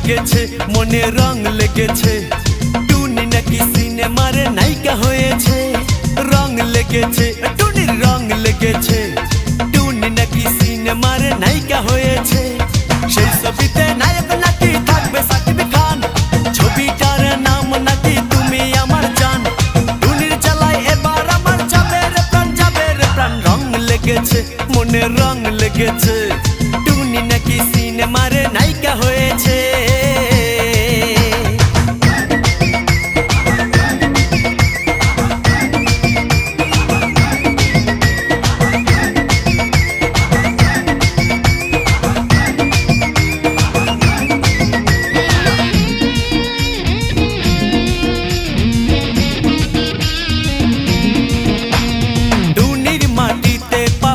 লেগেছে, মনে রং লেগেছে। টুনি নাকি সিনেমারে নায়িকা হয়েছে। রং লেগেছে, টুনির রং লেগেছে। টুনি নাকি সিনেমারে নায়িকা হয়েছে। সেই ছবিতে নায়ক নাকি থাকবে সাকিব খান। ছবিটার নাম নাকি তুমি আমার জান। টুনির জ্বালায় এবার আমার যাবে রে প্রাণ, যাবে রে প্রাণ। রং লেগেছে, মনে রং লেগেছে। টুনি নাকি সিনেমারে নায়িকা হয়েছে।